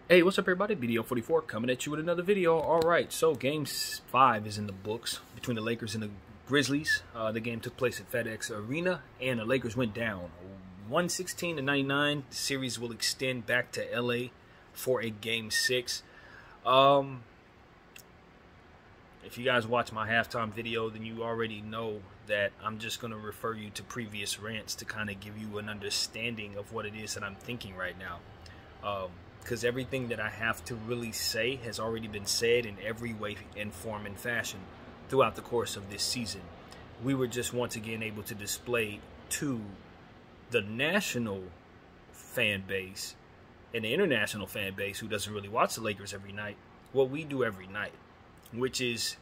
Hey, what's up everybody? BDO44 coming at you with another video. Alright, so Game 5 is in the books between the Lakers and the Grizzlies. The game took place at FedEx Arena, and the Lakers went down 116-99. The series will extend back to LA for a Game 6. If you guys watch my halftime video, then you already know that I'm just going to refer you to previous rants to kind of give you an understanding of what it is that I'm thinking right now. Because everything that I have to really say has already been said in every way and form and fashion throughout the course of this season. We were just once again able to display to the national fan base and the international fan base who doesn't really watch the Lakers every night what we do every night, which is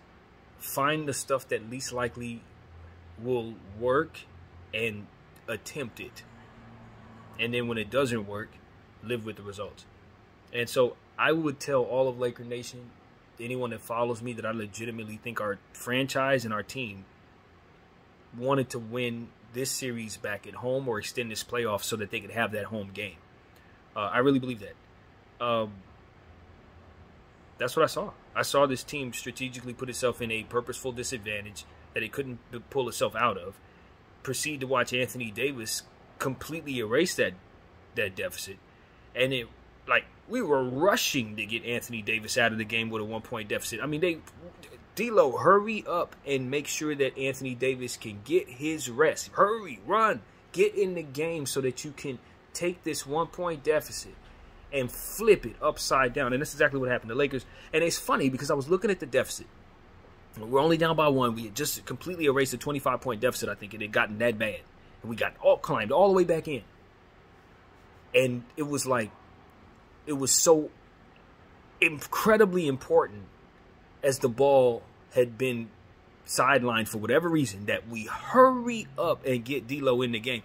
find the stuff that least likely will work and attempt it. And then when it doesn't work, live with the results. And so I would tell all of Laker Nation, anyone that follows me, that I legitimately think our franchise and our team wanted to win this series back at home or extend this playoff so that they could have that home game. I really believe that. That's what I saw. I saw this team strategically put itself in a purposeful disadvantage that it couldn't pull itself out of. Proceed to watch Anthony Davis completely erase that deficit. And it, like, we were rushing to get Anthony Davis out of the game with a 1-point deficit. I mean, D-Lo, hurry up and make sure that Anthony Davis can get his rest. Hurry, run, get in the game so that you can take this 1-point deficit and flip it upside down. And that's exactly what happened to the Lakers. And it's funny because I was looking at the deficit. We're only down by 1. We had just completely erased a 25-point deficit, I think, and it had gotten that bad. And we got climbed all the way back in. And it was like, it was so incredibly important as the ball had been sidelined for whatever reason that we hurry up and get D-Lo in the game.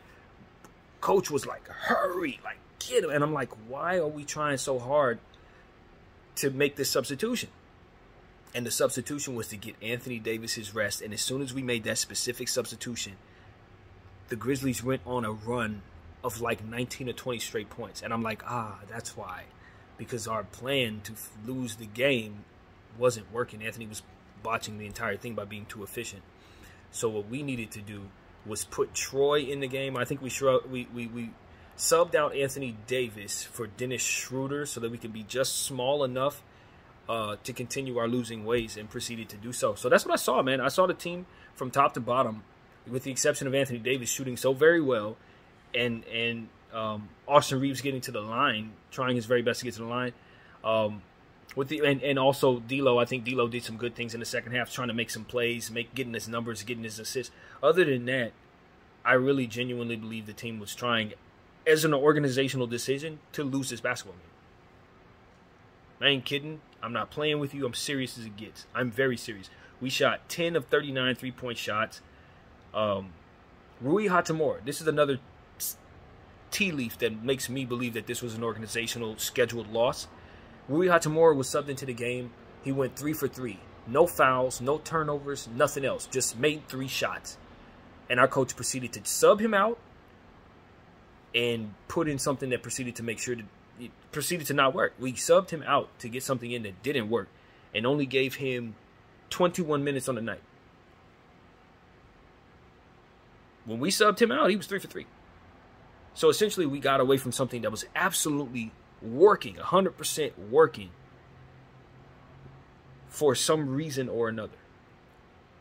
Coach was like, hurry, like, get him. And I'm like, why are we trying so hard to make this substitution? And the substitution was to get Anthony Davis his rest. And as soon as we made that specific substitution, the Grizzlies went on a run of like 19 or 20 straight points. And I'm like, that's why. Because our plan to lose the game wasn't working. Anthony was botching the entire thing by being too efficient. So what we needed to do was put Troy in the game. I think we subbed out Anthony Davis for Dennis Schroeder so that we could be just small enough to continue our losing ways, and proceeded to do so. So that's what I saw, man. I saw the team from top to bottom, with the exception of Anthony Davis shooting so very well, and Austin Reeves getting to the line, trying his very best to get to the line. And also D-Lo. I think D-Lo did some good things in the second half, trying to make some plays, getting his numbers, getting his assists. Other than that, I really genuinely believe the team was trying, as an organizational decision, to lose this basketball game. I ain't kidding. I'm not playing with you. I'm serious as it gets. I'm very serious. We shot 10 of 39 3-point shots. Rui Hachimura, this is another tea leaf that makes me believe that this was an organizational scheduled loss. Rui Hachimura was subbed into the game. He went 3 for 3. No fouls, no turnovers, nothing else. Just made 3 shots. And our coach proceeded to sub him out and put in something that proceeded to make sure that it proceeded to not work. We subbed him out to get something in that didn't work and only gave him 21 minutes on the night. When we subbed him out, he was 3 for 3. So essentially, we got away from something that was absolutely working, 100% working, for some reason or another.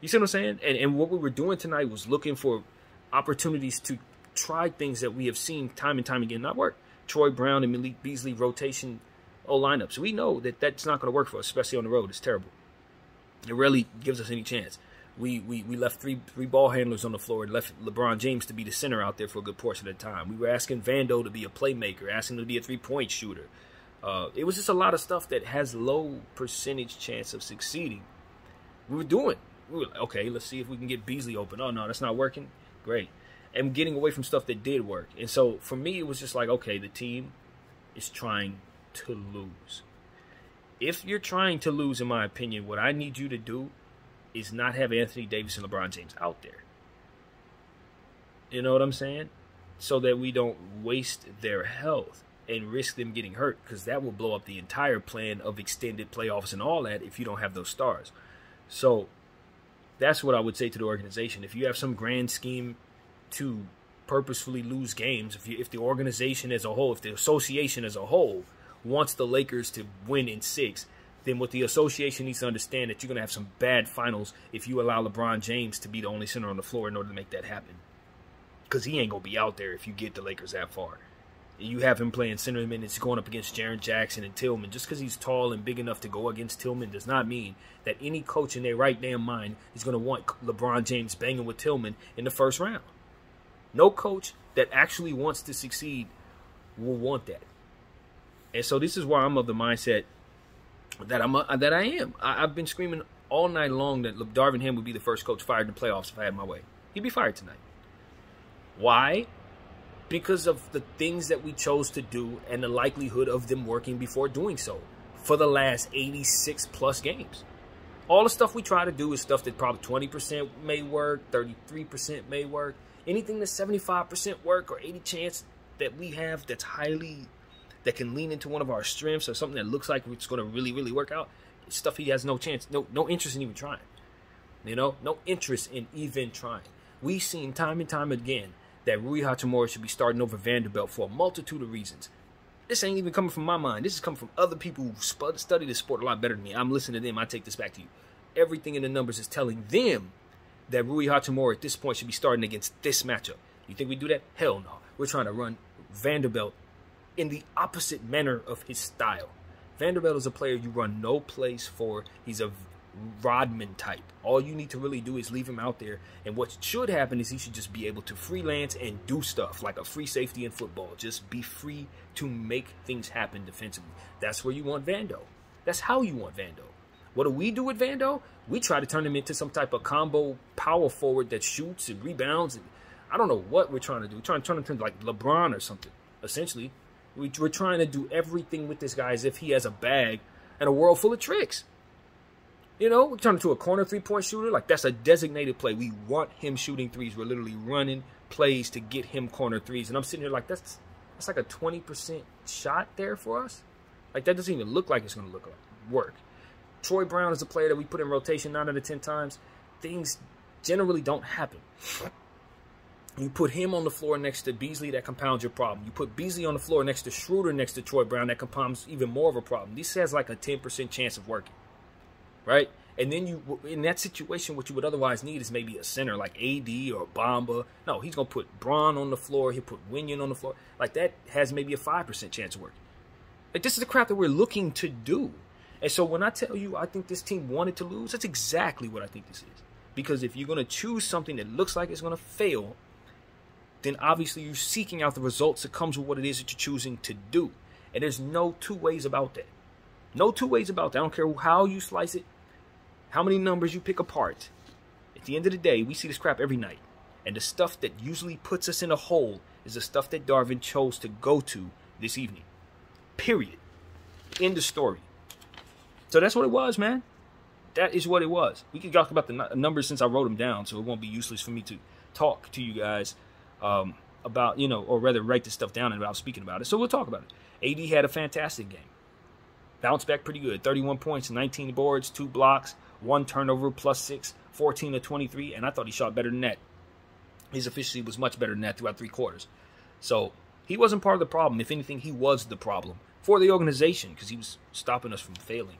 You see what I'm saying? And what we were doing tonight was looking for opportunities to try things that we have seen time and time again not work. Troy Brown and Malik Beasley rotation lineups. We know that that's not going to work for us, especially on the road. It's terrible. It rarely gives us any chance. We left three ball handlers on the floor and left LeBron James to be the center out there for a good portion of the time. We were asking Vando to be a playmaker, asking him to be a 3-point shooter. It was just a lot of stuff that has low percentage chance of succeeding. We were like, okay, let's see if we can get Beasley open. Oh, no, that's not working. Great. And getting away from stuff that did work. And so for me, it was just like, okay, the team is trying to lose. If you're trying to lose, in my opinion, what I need you to do is not have Anthony Davis and LeBron James out there. You know what I'm saying? So that we don't waste their health. and risk them getting hurt, because that will blow up the entire plan of extended playoffs and all that if you don't have those stars. So that's what I would say to the organization. If you have some grand scheme to purposefully lose games, if the organization as a whole, if the association as a whole wants the Lakers to win in 6, then what the association needs to understand that you're going to have some bad finals if you allow LeBron James to be the only center on the floor in order to make that happen. Because he ain't going to be out there if you get the Lakers that far. You have him playing center minutes, going up against Jaren Jackson and Tillman. Just because he's tall and big enough to go against Tillman does not mean that any coach in their right damn mind is going to want LeBron James banging with Tillman in the first round. No coach that actually wants to succeed will want that. And so this is why I'm of the mindset that I am. I've been screaming all night long that Darvin Ham would be the first coach fired in the playoffs if I had my way. He'd be fired tonight. Why? Because of the things that we chose to do and the likelihood of them working before doing so for the last 86-plus games. All the stuff we try to do is stuff that probably 20% may work, 33% may work. Anything that's 75% work or 80 chance that we have that can lean into one of our strengths or something that looks like it's going to really, really work out, it's stuff he has no chance, no interest in even trying. You know, no interest in even trying. We've seen time and time again that Rui Hachimura should be starting over Vanderbilt for a multitude of reasons. This ain't even coming from my mind. This is coming from other people who study this sport a lot better than me. I'm listening to them. I take this back to you. Everything in the numbers is telling them that Rui Hachimura at this point should be starting against this matchup. You think we do that? Hell no. We're trying to run Vanderbilt in the opposite manner of his style. Vanderbilt is a player you run no plays for. He's a Rodman type. All you need to really do is leave him out there, and what should happen is he should just be able to freelance and do stuff like a free safety in football. Just be free to make things happen defensively. That's where you want Vando. That's how you want Vando. What do we do with Vando? We try to turn him into some type of combo power forward that shoots and rebounds, and I don't know what we're trying to do. We're trying to turn him into like LeBron or something. Essentially, we're trying to do everything with this guy as if he has a bag and a world full of tricks. You know, we turn him to a corner three-point shooter. Like, that's a designated play. We want him shooting threes. We're literally running plays to get him corner threes. And I'm sitting here like, that's like a 20% shot there for us. Like, that doesn't even look like it's going to work. Troy Brown is a player that we put in rotation 9 out of 10 times. Things generally don't happen. You put him on the floor next to Beasley, that compounds your problem. You put Beasley on the floor next to Schroeder, next to Troy Brown, that compounds even more of a problem. This has like a 10% chance of working. Right? And then you, in that situation, what you would otherwise need is maybe a center like AD or Bamba. No, he's going to put Braun on the floor. He'll put Winion on the floor. Like, that has maybe a 5% chance of working. Like, this is the crap that we're looking to do. And so when I tell you I think this team wanted to lose, that's exactly what I think this is. Because if you're going to choose something that looks like it's going to fail, then obviously you're seeking out the results that comes with what it is that you're choosing to do. And there's no two ways about that. No two ways about that. I don't care how you slice it, how many numbers you pick apart. At the end of the day, we see this crap every night. And the stuff that usually puts us in a hole is the stuff that Darvin chose to go to this evening. Period. End of story. So that's what it was, man. That is what it was. We can talk about the numbers since I wrote them down, so it won't be useless for me to talk to you guys about, you know, or rather write this stuff down and about speaking about it. So we'll talk about it. AD had a fantastic game. Bounced back pretty good. 31 points, 19 boards, 2 blocks, 1 turnover, +6, 14 to 23, and I thought he shot better than that. His efficiency was much better than that throughout 3 quarters. So he wasn't part of the problem. If anything, he was the problem for the organization because he was stopping us from failing.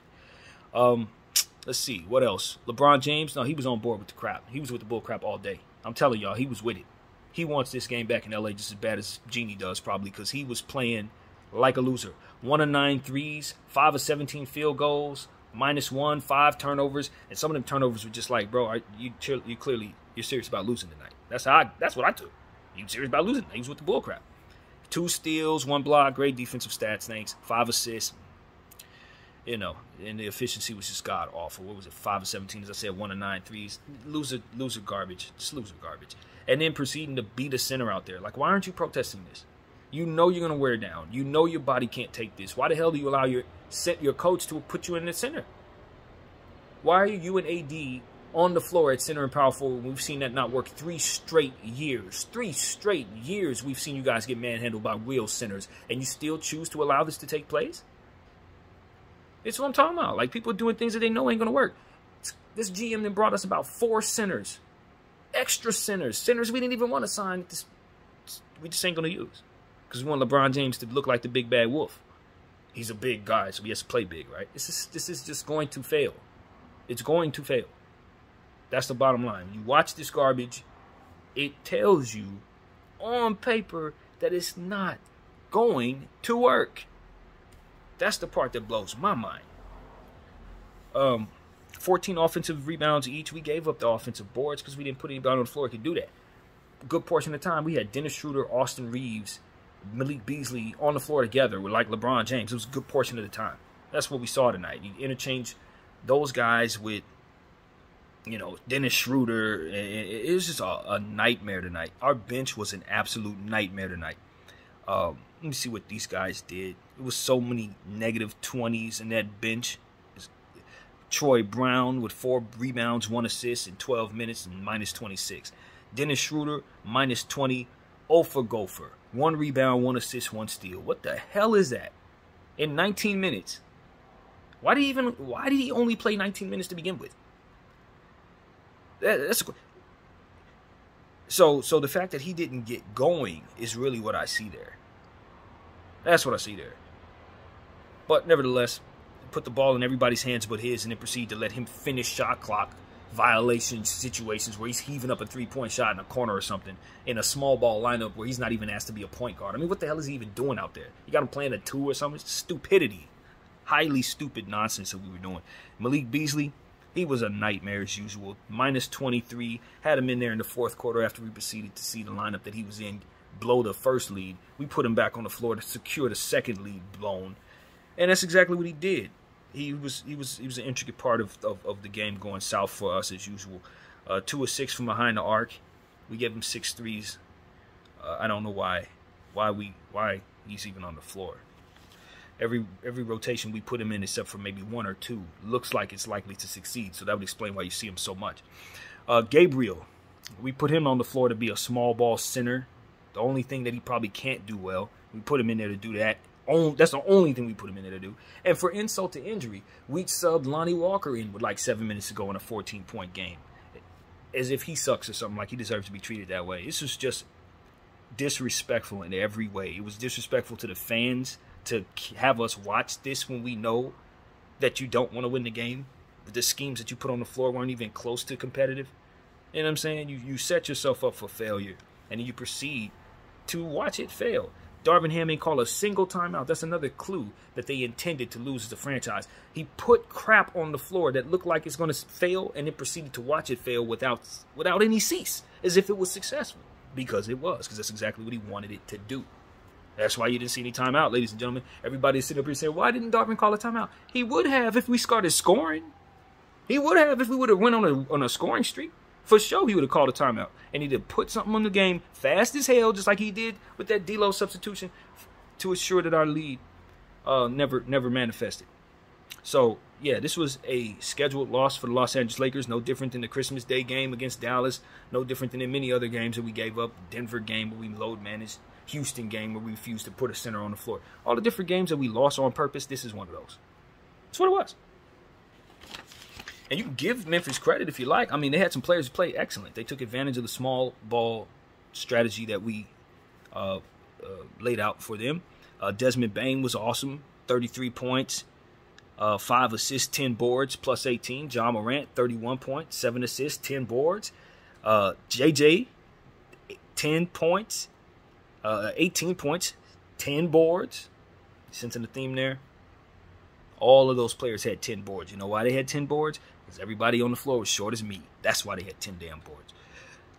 Let's see. What else? LeBron James, no, he was on board with the crap. He was with the bull crap all day. I'm telling y'all, he was with it. He wants this game back in LA just as bad as Genie does probably because he was playing like a loser. 1 of 9 threes, 5 of 17 field goals, -1, 5 turnovers, and some of them turnovers were just like, bro, you're serious about losing tonight. That's what I took. You serious about losing? He was with the bull crap. 2 steals, 1 block, great defensive stats, thanks. 5 assists. You know, and the efficiency was just god awful. What was it? 5 of 17, as I said, 1 of 9 threes. Loser garbage. Just loser garbage. And then proceeding to beat a center out there. Like, why aren't you protesting this? You know you're going to wear down. You know your body can't take this. Why the hell do you allow your coach to put you in the center? Why are you and AD on the floor at center and power forward. We've seen that not work 3 straight years. 3 straight years we've seen you guys get manhandled by real centers, and you still choose to allow this to take place? It's what I'm talking about. Like, people doing things that they know ain't going to work. This GM then brought us about 4 centers. Extra centers. Centers we didn't even want to sign. We just ain't going to use. Because we want LeBron James to look like the big bad wolf. He's a big guy, so he has to play big, right? This is just going to fail. It's going to fail. That's the bottom line. You watch this garbage, it tells you on paper that it's not going to work. That's the part that blows my mind. 14 offensive rebounds each. We gave up the offensive boards because we didn't put anybody on the floor who could do that. A good portion of the time, we had Dennis Schroeder, Austin Reeves, Malik Beasley on the floor together with like LeBron James. It was a good portion of the time. That's what we saw tonight. You interchange those guys with, you know, Dennis Schroeder. It was just a nightmare tonight. Our bench was an absolute nightmare tonight. Let me see what these guys did. It was so many negative 20s in that bench. Troy Brown with 4 rebounds, 1 assist in 12 minutes and minus 26. Dennis Schroeder, minus 20. Ofer Gopher, 1 rebound, 1 assist, 1 steal. What the hell is that? In 19 minutes. Why did he only play 19 minutes to begin with? So the fact that he didn't get going is really what I see there. That's what I see there. But nevertheless, put the ball in everybody's hands but his, and then proceed to let him finish shot clock violation situations where he's heaving up a 3-point shot in a corner or something in a small ball lineup where he's not even asked to be a point guard. I mean, what the hell is he even doing out there? You got him playing a 2 or something? It's stupidity. Highly stupid nonsense that we were doing. Malik Beasley, he was a nightmare as usual. Minus 23. Had him in there in the 4th quarter after we proceeded to see the lineup that he was in blow the first lead. We put him back on the floor to secure the 2nd lead blown. And that's exactly what he did. He was an intricate part of the game going south for us as usual. 2 of 6 from behind the arc. We gave him 6 threes. I don't know why he's even on the floor. Every rotation we put him in, except for maybe 1 or 2, looks like it's likely to succeed. So that would explain why you see him so much. Gabriel, we put him on the floor to be a small ball center. The only thing that he probably can't do well, we put him in there to do that. That's the only thing we put him in there to do. And for insult to injury, we subbed Lonnie Walker in with like 7 minutes to go in a 14-point game. As if he sucks or something, like he deserves to be treated that way. This was just disrespectful in every way. It was disrespectful to the fans to have us watch this when we know that you don't want to win the game. The schemes that you put on the floor weren't even close to competitive. You know what I'm saying? You set yourself up for failure, and then you proceed to watch it fail. Darvin Ham ain't called a single timeout. That's another clue that they intended to lose as a franchise. He put crap on the floor that looked like it's going to fail, and then proceeded to watch it fail without any cease, as if it was successful. Because it was, because that's exactly what he wanted it to do. That's why you didn't see any timeout, ladies and gentlemen. Everybody's sitting up here saying, why didn't Darvin call a timeout? He would have if we started scoring. He would have if we would have went on a scoring streak. For sure, he would have called a timeout. And he'd have put something on the game fast as hell, just like he did with that D-Lo substitution, to assure that our lead never manifested. So, yeah, this was a scheduled loss for the Los Angeles Lakers. No different than the Christmas Day game against Dallas. No different than in many other games that we gave up. Denver game where we load managed. Houston game where we refused to put a center on the floor. All the different games that we lost on purpose, this is one of those. That's what it was. And you can give Memphis credit if you like. I mean, they had some players who played excellent. They took advantage of the small ball strategy that we laid out for them. Desmond Bane was awesome. 33 points, 5 assists, 10 boards, plus 18. John Morant, 31 points, 7 assists, 10 boards. JJ, 10 points, 18 points, 10 boards. Sensing the theme there. All of those players had 10 boards. You know why they had 10 boards? Because everybody on the floor was short as me. That's why they had 10 damn boards.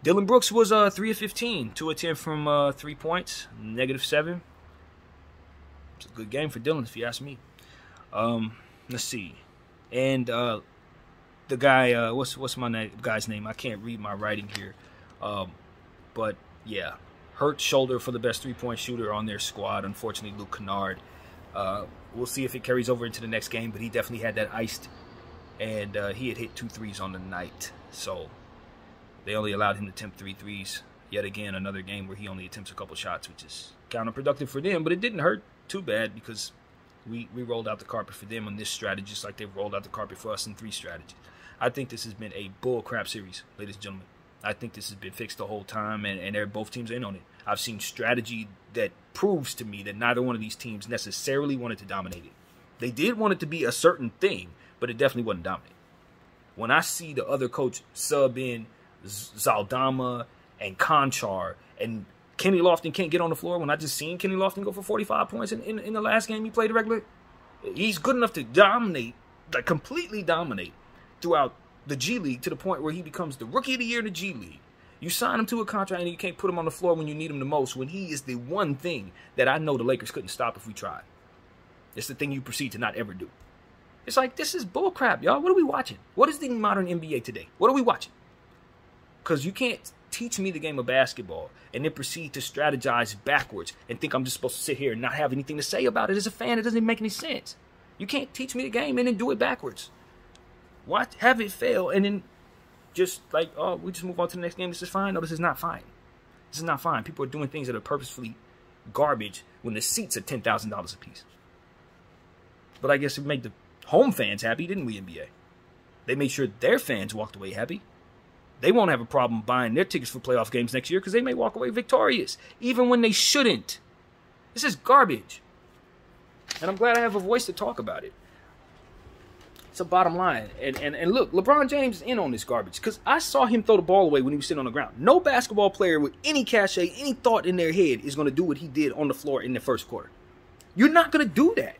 Dylan Brooks was 3 of 15. 2 of 10 from 3 points. -7. It's a good game for Dylan, if you ask me. Let's see. And the guy, what's my guy's name? I can't read my writing here. But, yeah. Hurt shoulder for the best 3-point shooter on their squad. Unfortunately, Luke Kennard. We'll see if it carries over into the next game, but he definitely had that iced, and he had hit 2 threes on the night. So they only allowed him to attempt 3 threes. Yet again, another game where he only attempts a couple shots, which is counterproductive for them. But it didn't hurt too bad because we rolled out the carpet for them on this strategy, just like they've rolled out the carpet for us in 3 strategies. I think this has been a bull crap series, ladies and gentlemen. I think this has been fixed the whole time, and they're both teams in on it. I've seen strategy that proves to me that neither one of these teams necessarily wanted to dominate it. They did want it to be a certain thing, but it definitely wasn't dominant. When I see the other coach sub in Zaldama and Conchar, and Kenny Lofton can't get on the floor, when I just seen Kenny Lofton go for 45 points in the last game he played regular, he's good enough to dominate, like completely dominate throughout the G League to the point where he becomes the Rookie of the Year in the G League. You sign him to a contract and you can't put him on the floor when you need him the most, when he is the one thing that I know the Lakers couldn't stop if we tried. It's the thing you proceed to not ever do. It's like, this is bullcrap, y'all. What are we watching? What is the modern NBA today? What are we watching? Because you can't teach me the game of basketball and then proceed to strategize backwards and think I'm just supposed to sit here and not have anything to say about it. As a fan, it doesn't make any sense. You can't teach me the game and then do it backwards. Watch, have it fail, and then just like, oh, we just move on to the next game. This is fine. No, this is not fine. This is not fine. People are doing things that are purposefully garbage when the seats are $10,000 a piece. But I guess it made the home fans happy, didn't we, NBA? They made sure their fans walked away happy. They won't have a problem buying their tickets for playoff games next year because they may walk away victorious, even when they shouldn't. This is garbage. And I'm glad I have a voice to talk about it. It's a bottom line. And look, LeBron James is in on this garbage because I saw him throw the ball away when he was sitting on the ground. No basketball player with any cachet, any thought in their head is going to do what he did on the floor in the first quarter. You're not going to do that.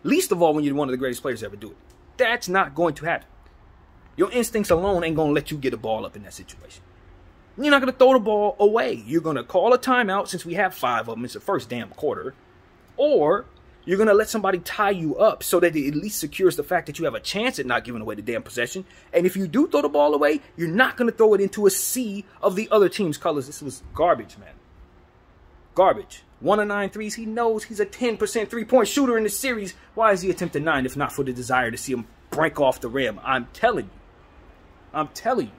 Least of all when you're one of the greatest players to ever do it. That's not going to happen. Your instincts alone ain't going to let you get a ball up in that situation. You're not going to throw the ball away. You're going to call a timeout since we have 5 of them. It's the first damn quarter. Or you're going to let somebody tie you up so that it at least secures the fact that you have a chance at not giving away the damn possession. And if you do throw the ball away, you're not going to throw it into a sea of the other team's colors. This was garbage, man. Garbage. 1 of 9 threes. He knows he's a 10% three-point shooter in the series. Why is he attempting 9 if not for the desire to see him break off the rim? I'm telling you. I'm telling you.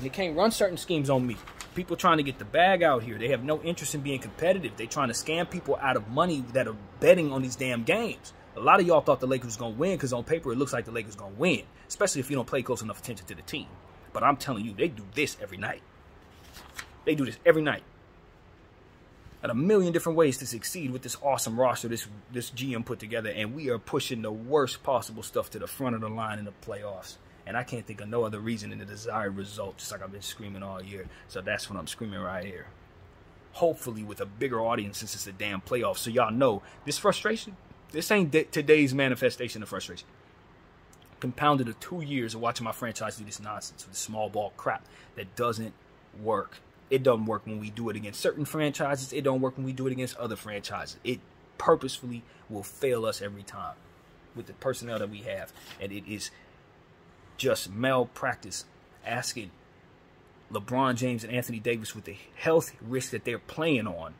You can't run certain schemes on me. People trying to get the bag out here. They have no interest in being competitive. They trying to scam people out of money that are betting on these damn games. A lot of y'all thought the Lakers was going to win because on paper it looks like the Lakers going to win. Especially if you don't pay close enough attention to the team. But I'm telling you, they do this every night. They do this every night. At a million different ways to succeed with this awesome roster this GM put together. And we are pushing the worst possible stuff to the front of the line in the playoffs. And I can't think of no other reason than the desired result, just like I've been screaming all year. So that's what I'm screaming right here. Hopefully with a bigger audience since it's a damn playoff. So y'all know this frustration, this ain't today's manifestation of frustration. Compounded of 2 years of watching my franchise do this nonsense with small ball crap that doesn't work. It doesn't work when we do it against certain franchises. It don't work when we do it against other franchises. It purposefully will fail us every time with the personnel that we have. And it is just malpractice asking LeBron James and Anthony Davis with the health risk that they're playing on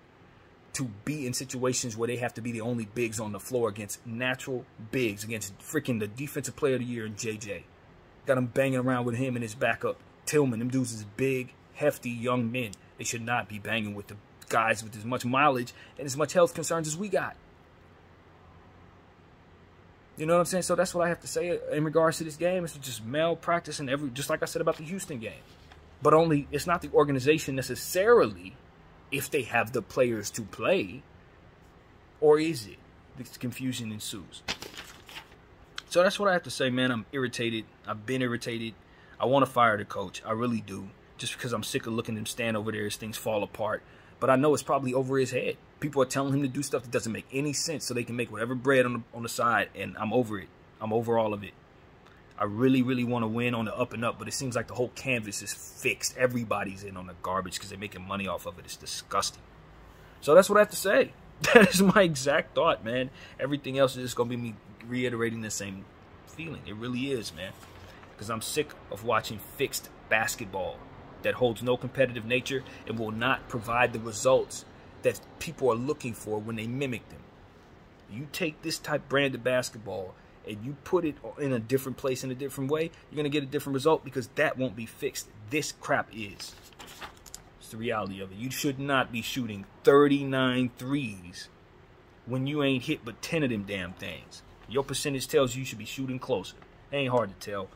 to be in situations where they have to be the only bigs on the floor against natural bigs, against freaking the defensive player of the year in JJ. Got him banging around with him and his backup Tillman. Them dudes is big, hefty young men. They should not be banging with the guys with as much mileage and as much health concerns as we got. You know what I'm saying? So that's what I have to say in regards to this game. It's just malpractice and just like I said about the Houston game. But only it's not the organization necessarily if they have the players to play. Or is it? This confusion ensues. So that's what I have to say, man. I'm irritated. I've been irritated. I want to fire the coach. I really do. Just because I'm sick of looking at him stand over there as things fall apart. But I know it's probably over his head. People are telling him to do stuff that doesn't make any sense so they can make whatever bread on the side. And I'm over it. I'm over all of it. I really, really want to win on the up and up. But it seems like the whole canvas is fixed. Everybody's in on the garbage because they're making money off of it. It's disgusting. So that's what I have to say. That is my exact thought, man. Everything else is just going to be me reiterating the same feeling. It really is, man. Because I'm sick of watching fixed basketball that holds no competitive nature and will not provide the results that people are looking for when they mimic them. You take this type brand of basketball and you put it in a different place in a different way, you're going to get a different result because that won't be fixed. This crap is. It's the reality of it. You should not be shooting 39 threes when you ain't hit but 10 of them damn things. Your percentage tells you should be shooting closer. It ain't hard to tell.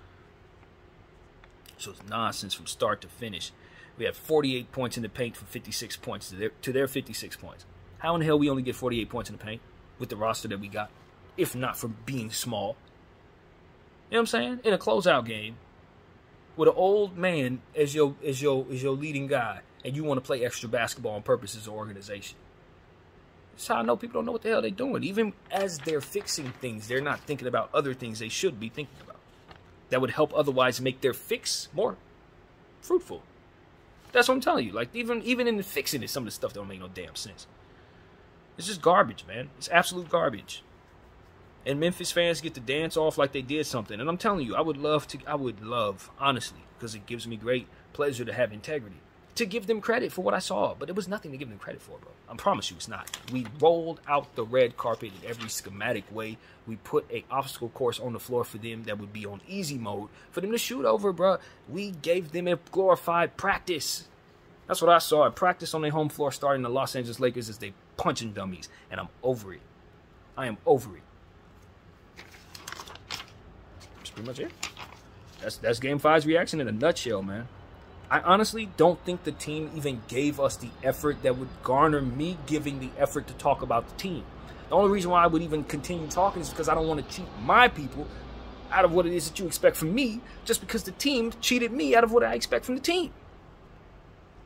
So it's nonsense from start to finish. We had 48 points in the paint for 56 points to their 56 points. How in the hell we only get 48 points in the paint with the roster that we got, if not for being small? You know what I'm saying? In a closeout game, with an old man as your leading guy, and you want to play extra basketball on purpose as an organization. That's how I know people don't know what the hell they're doing. Even as they're fixing things, they're not thinking about other things they should be thinking about. That would help otherwise make their fix more fruitful. That's what I'm telling you. Like, even in the fixing it, some of the stuff don't make no damn sense. It's just garbage, man. It's absolute garbage. And Memphis fans get to dance off like they did something. And I'm telling you, I would love, honestly, because it gives me great pleasure to have integrity, to give them credit for what I saw. But it was nothing to give them credit for, bro. I promise you it's not. We rolled out the red carpet in every schematic way. We put an obstacle course on the floor for them that would be on easy mode for them to shoot over, bro. We gave them a glorified practice. That's what I saw. A practice on their home floor starting the Los Angeles Lakers as they punching dummies. And I'm over it. I am over it. That's pretty much it. That's Game 5's reaction in a nutshell, man. I honestly don't think the team even gave us the effort that would garner me giving the effort to talk about the team. The only reason why I would even continue talking is because I don't want to cheat my people out of what it is that you expect from me, just because the team cheated me out of what I expect from the team.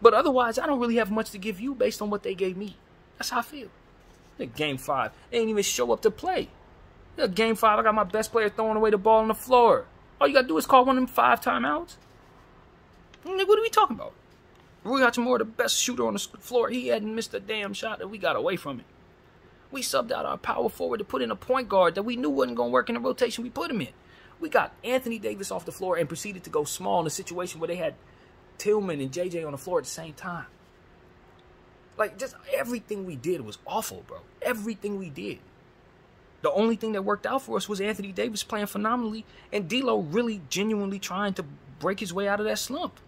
But otherwise, I don't really have much to give you based on what they gave me. That's how I feel. Game 5, they didn't even show up to play. Game 5, I got my best player throwing away the ball on the floor. All you got to do is call one of them 5 timeouts. What are we talking about? Rui Hachimura, the best shooter on the floor, he hadn't missed a damn shot that we got away from it. We subbed out our power forward to put in a point guard that we knew wasn't going to work in the rotation we put him in. We got Anthony Davis off the floor and proceeded to go small in a situation where they had Tillman and JJ on the floor at the same time. Like, just everything we did was awful, bro. Everything we did. The only thing that worked out for us was Anthony Davis playing phenomenally and D'Lo really genuinely trying to break his way out of that slump.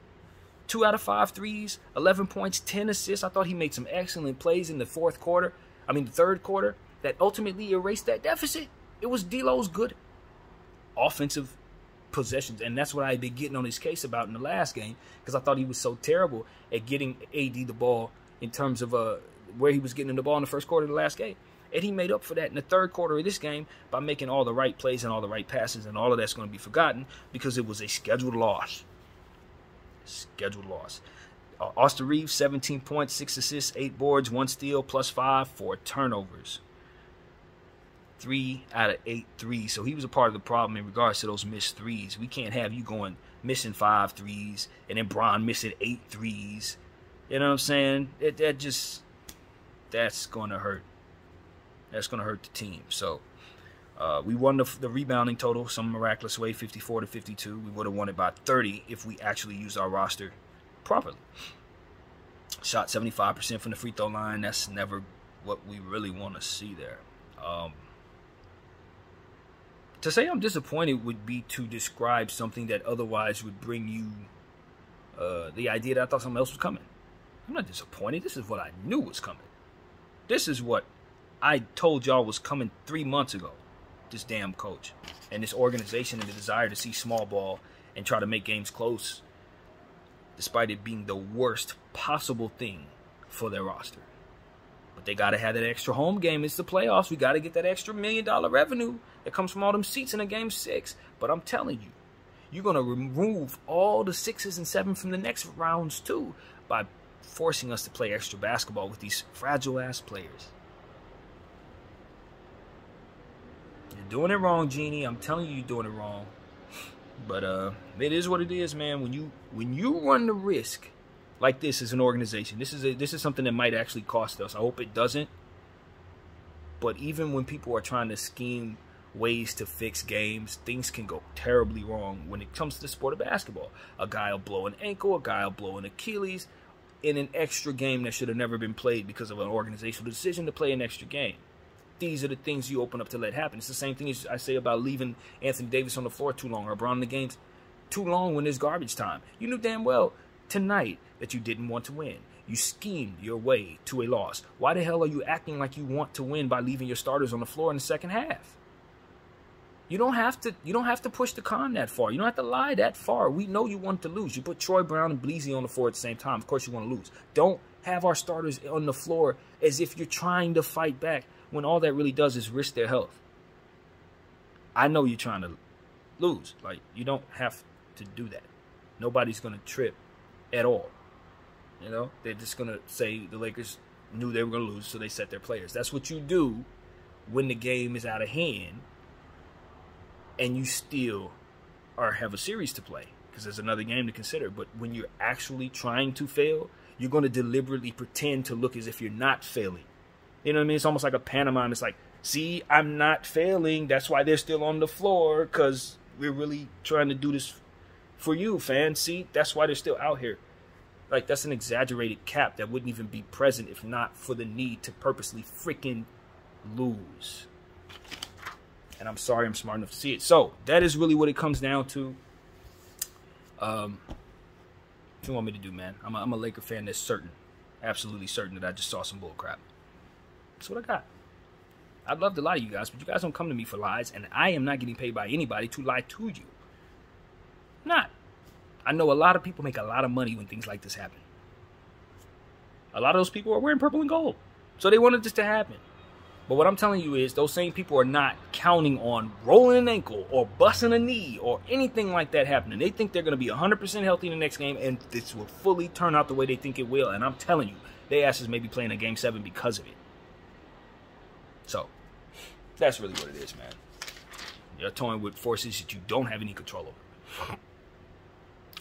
2 out of 5 threes, 11 points, 10 assists. I thought he made some excellent plays in the third quarter, that ultimately erased that deficit. It was D'Lo's good offensive possessions, and that's what I had been getting on his case about in the last game, because I thought he was so terrible at getting AD the ball in terms of where he was getting the ball in the first quarter of the last game. And he made up for that in the third quarter of this game by making all the right plays and all the right passes, and all of that's going to be forgotten because it was a scheduled loss. Scheduled loss. Austin Reeves, 17 points, 6 assists, 8 boards, 1 steal, +5, 4 turnovers. 3 out of 8 threes. So he was a part of the problem in regards to those missed threes. We can't have you going missing 5 threes and then Bron missing 8 threes. You know what I'm saying? That's going to hurt. That's going to hurt the team. So we won the rebounding total some miraculous way, 54-52. We would have won it by 30 if we actually used our roster properly. Shot 75% from the free throw line. That's never what we really want to see there. To say I'm disappointed would be to describe something that otherwise would bring you the idea that I thought something else was coming. I'm not disappointed. This is what I knew was coming. This is what I told y'all was coming 3 months ago. This damn coach and this organization and the desire to see small ball and try to make games close, despite it being the worst possible thing for their roster. But they got to have that extra home game. It's the playoffs. We got to get that extra $1 million revenue that comes from all them seats in a game 6. But I'm telling you, you're going to remove all the 6s and 7 from the next rounds too by forcing us to play extra basketball with these fragile-ass players. You're doing it wrong, Genie. I'm telling you, you're doing it wrong. But it is what it is, man. When you run the risk like this as an organization, this is something that might actually cost us. I hope it doesn't. But even when people are trying to scheme ways to fix games, things can go terribly wrong when it comes to the sport of basketball. A guy will blow an ankle, a guy will blow an Achilles in an extra game that should have never been played because of an organizational decision to play an extra game. these are the things you open up to let happen. It's the same thing as I say about leaving Anthony Davis on the floor too long, or LeBron in the games too long when there's garbage time. You knew damn well tonight that you didn't want to win. You schemed your way to a loss. Why the hell are you acting like you want to win by leaving your starters on the floor in the second half? You don't have to push the con that far. You don't have to lie that far. We know you want to lose. You put Troy Brown and Bleasy on the floor at the same time. Of course you want to lose. Don't have our starters on the floor as if you're trying to fight back when all that really does is risk their health. I know you're trying to lose. Like, you don't have to do that. Nobody's going to trip at all. You know, they're just going to say the Lakers knew they were going to lose, so they set their players. That's what you do when the game is out of hand and you still have a series to play, because there's another game to consider. But when you're actually trying to fail, you're going to deliberately pretend to look as if you're not failing. You know what I mean? It's almost like a pantomime. It's like, see, I'm not failing. That's why they're still on the floor, because we're really trying to do this for you, fans. See, that's why they're still out here. Like, that's an exaggerated cap that wouldn't even be present if not for the need to purposely freaking lose. And I'm sorry I'm smart enough to see it. So, that is really what it comes down to. What you want me to do, man? I'm a Laker fan that's certain, absolutely certain that I just saw some bull crap. That's what I got. I'd love to lie to you guys, but you guys don't come to me for lies, and I am not getting paid by anybody to lie to you. I'm not. I know a lot of people make a lot of money when things like this happen. A lot of those people are wearing purple and gold, so they wanted this to happen. But what I'm telling you is those same people are not counting on rolling an ankle or busting a knee or anything like that happening. They think they're going to be 100% healthy in the next game, and this will fully turn out the way they think it will. And I'm telling you, their asses may be playing a Game 7 because of it. So, that's really what it is, man. You're toying with forces that you don't have any control over.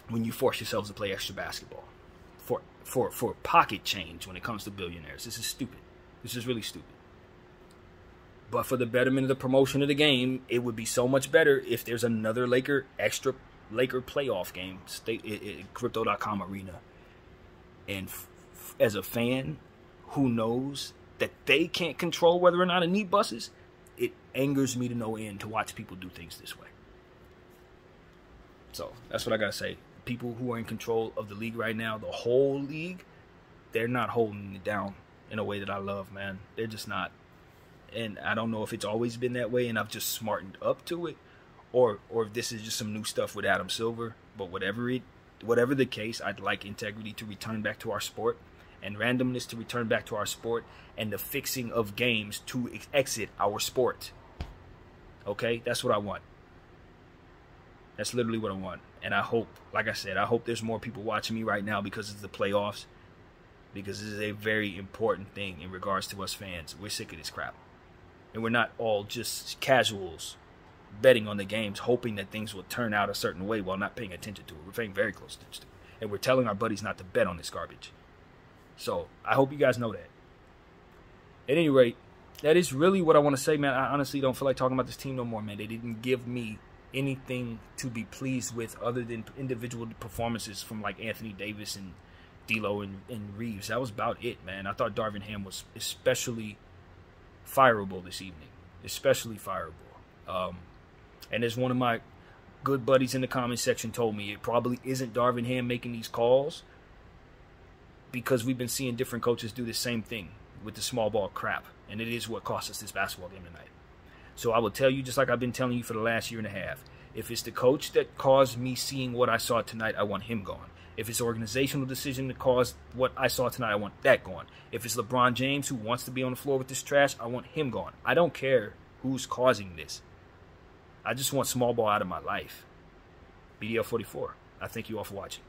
When you force yourselves to play extra basketball for pocket change when it comes to billionaires. This is stupid. This is really stupid. But for the betterment of the promotion of the game, it would be so much better if there's another extra Laker playoff game, Crypto.com arena. And as a fan who knows that they can't control whether or not a knee busts, it angers me to no end to watch people do things this way. So that's what I gotta say. People who are in control of the league right now, the whole league, they're not holding it down in a way that I love, man. They're just not. And I don't know if it's always been that way and I've just smartened up to it, or if this is just some new stuff with Adam Silver. But whatever the case, I'd like integrity to return back to our sport, and randomness to return back to our sport, and the fixing of games to exit our sport. Okay? That's what I want. That's literally what I want. And I hope, like I said, I hope there's more people watching me right now because it's the playoffs. Because this is a very important thing in regards to us fans. We're sick of this crap. And we're not all just casuals betting on the games, hoping that things will turn out a certain way while not paying attention to it. We're paying very close attention to it. And we're telling our buddies not to bet on this garbage. So, I hope you guys know that. At any rate, that is really what I want to say, man. I honestly don't feel like talking about this team no more, man. They didn't give me anything to be pleased with other than individual performances from like Anthony Davis and D'Lo and Reeves. That was about it, man. I thought Darvin Ham was especially fireable this evening. Especially fireable. And as one of my good buddies in the comment section told me, it probably isn't Darvin Ham making these calls, because we've been seeing different coaches do the same thing with the small ball crap. And it is what cost us this basketball game tonight. So I will tell you, just like I've been telling you for the last year and a half, if it's the coach that caused me seeing what I saw tonight, I want him gone. If it's an organizational decision that caused what I saw tonight, I want that gone. If it's LeBron James who wants to be on the floor with this trash, I want him gone. I don't care who's causing this. I just want small ball out of my life. BDL 44. I thank you all for watching.